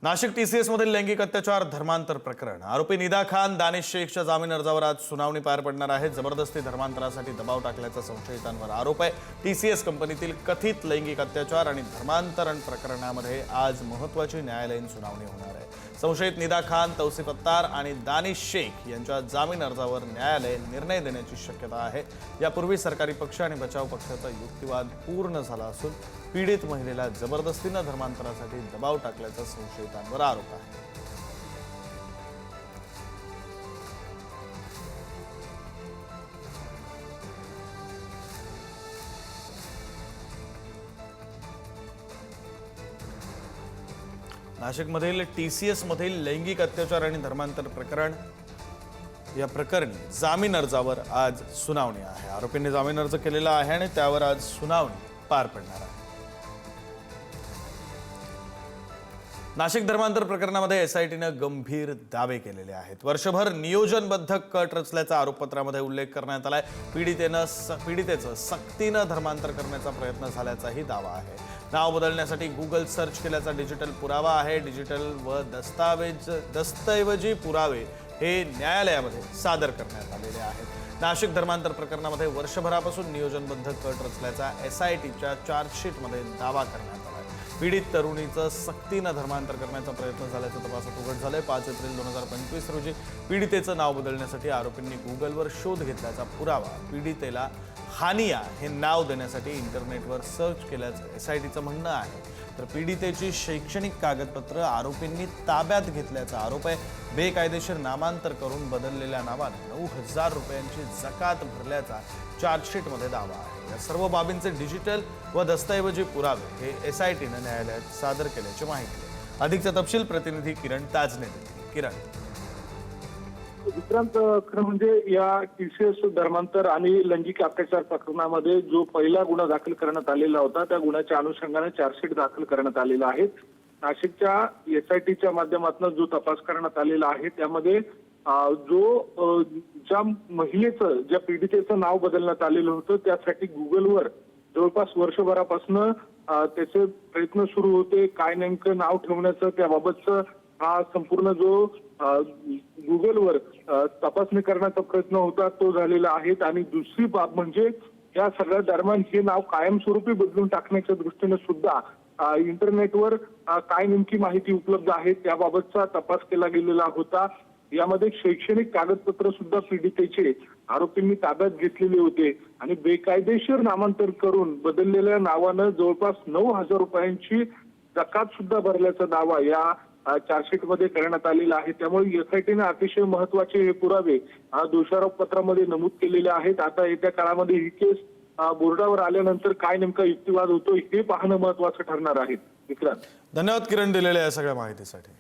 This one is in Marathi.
नाशिक टीसीएस मधील लैंगिक अत्याचार धर्मांतर प्रकरण आरोपी निदा खान दानिश शेखच्या जामीन अर्जावर आज सुनावणी पार पडणार आहे। जबरदस्ती धर्मांतरासाठी दबाव टाकल्याचा संशयितांवर आरोप आहे। टीसीएस कंपनीतील कथित लैंगिक अत्याचार आणि धर्मांतरण प्रकरणामध्ये आज महत्त्वाची न्यायालयीन सुनावणी होणार आहे। संशयित निदा खान, तौसिफ अत्तार आणि दानिश शेख यांच्या जामीन अर्जावर न्यायालय निर्णय देण्याची शक्यता आहे। यापूर्वी सरकारी पक्ष आणि बचाव पक्षाचा युक्तिवाद पूर्ण झाला असून पीडित महिलेला जबरदस्तीने धर्मांतरासाठी दबाव टाकल्याचा संशयितांवर आरोप आहे। नाशिकमधील टीसीएस मधील लैंगिक अत्याचार आणि धर्मांतर प्रकरण या प्रकरणी जामीन अर्जावर आज सुनावणी आहे। आरोपींनी जामीन अर्ज केलेला आहे आणि त्यावर आज सुनावणी पार पडणार आहे। नाशिक धर्मांतर प्रकरणामध्ये एसआयटीने गंभीर दावे केलेले आहेत। वर्षभर नियोजनबद्ध कट रचल्याचा आरोपपत्रामध्ये उल्लेख करण्यात आलाय। पीडितेचं सक्तीने धर्मांतर करण्याचा प्रयत्न झाल्याचाही दावा आहे। नाव बदलण्यासाठी गूगल सर्च केल्याचा डिजिटल पुरावा आहे। डिजिटल व दस्तऐवजी पुरावे हे न्यायालयामध्ये सादर करण्यात आलेले आहेत। नाशिक धर्मांतर प्रकरणामध्ये वर्षभरापासून नियोजनबद्ध कट रचल्याचा एसआयटीच्या चार्जशीटमध्ये दावा करण्यात आला आहे। पीडित तरुणीचं सक्तीने धर्मांतर करण्याचा प्रयत्न झाल्याचं तपासात उघड झालंय। 5 एप्रिल 2025 रोजी पीडितेचं नाव बदलण्यासाठी आरोपींनी गूगलवर शोध घेतल्याचा पुरावा पीडितेला हानिया हे नाव देण्यासाठी इंटरनेटवर सर्च केल्याचं एसआयटीचं म्हणणं आहे। तर पीडितेची शैक्षणिक कागदपत्र आरोपींनी ताब्यात घेतल्याचा आरोप आहे। बेकायदेशीर नामांतर करून बदललेल्या नावाने 9,000 रुपयांची जकात भरल्याचा चार्जशीटमध्ये दावा आहे। या सर्व बाबींचे डिजिटल व दस्तऐवजी पुरावे हे एसआयटीने न्यायालयात सादर केल्याची माहिती आहे। अधिकचा तपशील प्रतिनिधी किरण ताजने देतील। किरण, विक्रांत, खरं म्हणजे या टीसीएस धर्मांतर आणि लैंगिक अत्याचार प्रकरणामध्ये जो पहिला गुन्हा दाखल करण्यात आलेला होता त्या गुन्ह्याच्या अनुषंगाने चार्जशीट दाखल करण्यात आलेला आहे। नाशिकच्या एसआयटीच्या माध्यमातून जो तपास करण्यात आलेला आहे त्यामध्ये ज्या महिलेचं, ज्या पीडितेचं नाव बदलण्यात आलेलं होतं त्यासाठी गुगलवर जवळपास वर्षभरापासून त्याचे प्रयत्न सुरू होते। काय नेमकं नाव ठेवण्याचं त्याबाबतचं हा संपूर्ण जो गुगलवर तपासणी करण्याचा प्रयत्न होता तो झालेला आहे। आणि दुसरी बाब म्हणजे या सगळ्या दरम्यान हे नाव कायमस्वरूपी बदलून टाकण्याच्या दृष्टीने सुद्धा इंटरनेटवर काय नेमकी माहिती उपलब्ध आहे त्याबाबतचा तपास केला गेलेला होता। यामध्ये शैक्षणिक कागदपत्र सुद्धा पीडितेचे आरोपींनी ताब्यात घेतलेले होते आणि बेकायदेशीर नामांतर करून बदललेल्या नावानं जवळपास 9,000 रुपयांची जकात सुद्धा भरल्याचा दावा या चार्जशीटमध्ये करण्यात आलेला आहे। त्यामुळे एसआयटीने अतिशय महत्वाचे हे पुरावे दोषारोप पत्रामध्ये नमूद केलेले आहेत। आता येत्या काळामध्ये ही केस बोर्डावर आल्यानंतर काय नेमका युक्तिवाद होतो हे पाहणं महत्वाचं ठरणार आहे। विक्रांत, धन्यवाद किरण दिलेल्या या सगळ्या माहितीसाठी।